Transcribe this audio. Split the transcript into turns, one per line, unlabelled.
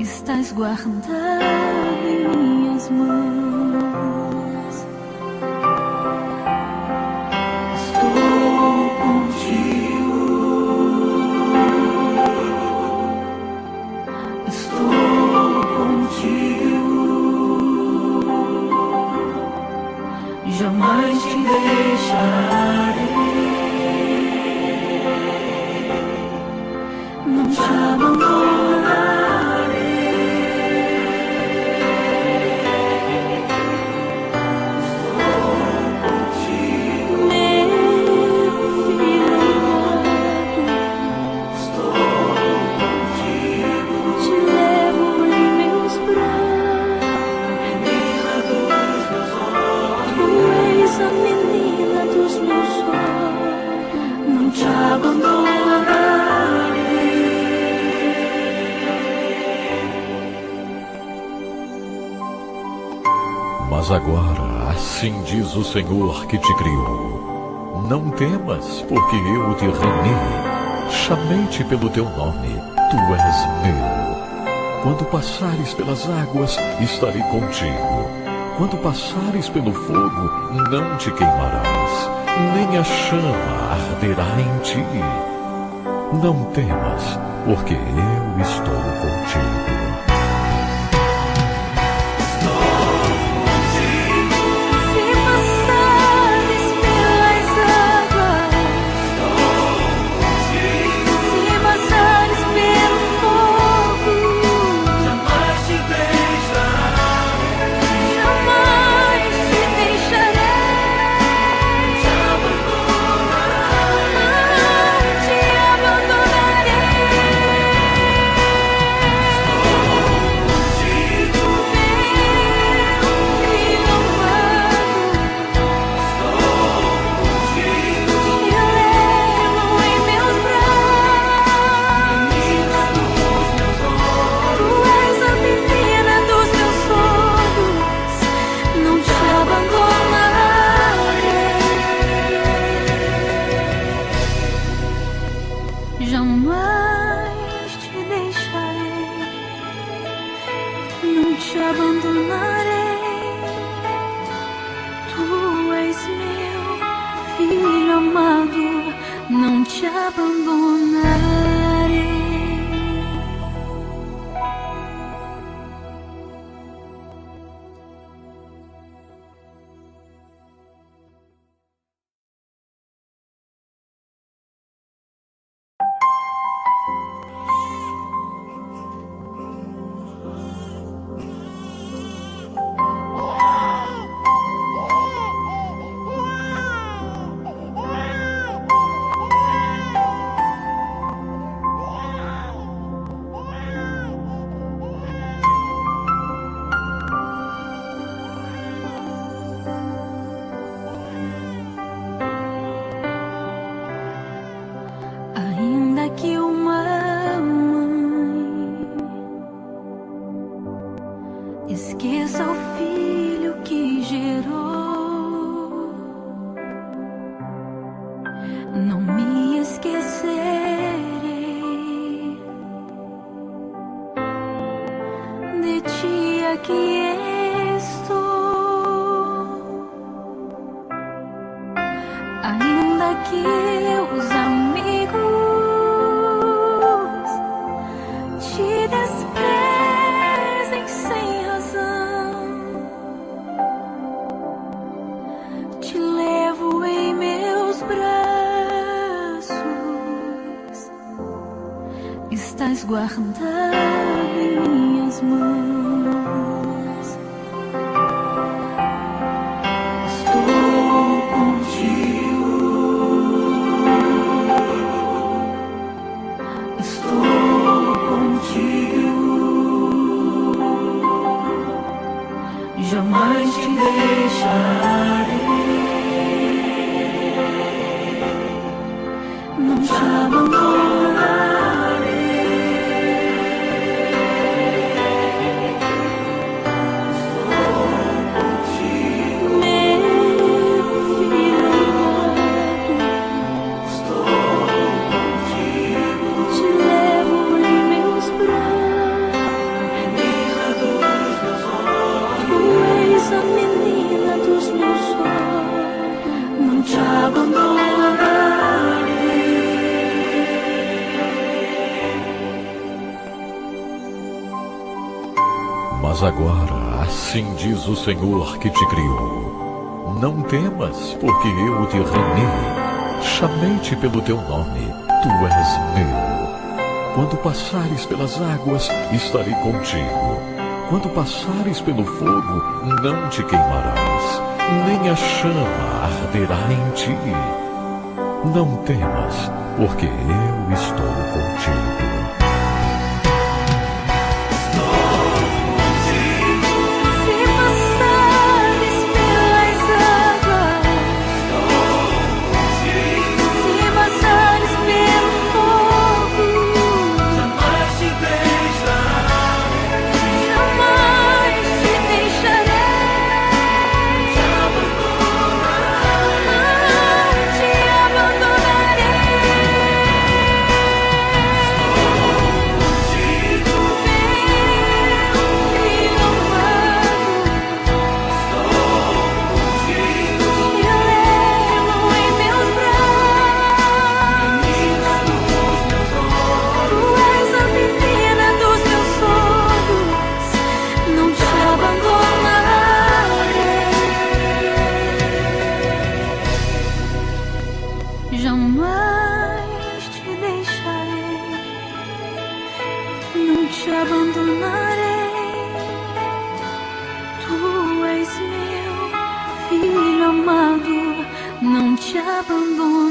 Estás guardado em minhas mãos. Estou contigo. Estou contigo. Jamais te deixarei. Não te abandonarei.
Mas agora, assim diz o Senhor que te criou: não temas, porque eu te remi. Chamei-te pelo teu nome, tu és meu. Quando passares pelas águas, estarei contigo. Quando passares pelo fogo, não te queimarás, nem a chama arderá em ti. Não temas, porque eu estou contigo.
Jamais te deixarei, não te abandonarei. Tu és meu filho amado, não te abandonarei. Ainda que uma mãe esqueça o filho que gerou, não me esquecerei de ti aqui estou. Ainda que os amigos te desprezem sem razão, te levo em meus braços. Estás guardado em minhas mãos. Estou contigo. Estou contigo. Jamais te deixarei. Não te abandonarei.
Mas agora, assim diz o Senhor que te criou: não temas, porque eu te remi. Chamei-te pelo teu nome, tu és meu. Quando passares pelas águas, estarei contigo. Quando passares pelo fogo, não te queimarás, nem a chama arderá em ti. Não temas, porque eu estou contigo.
Jamais te deixarei, não te abandonarei. Tu és meu filho amado, não te abandonarei.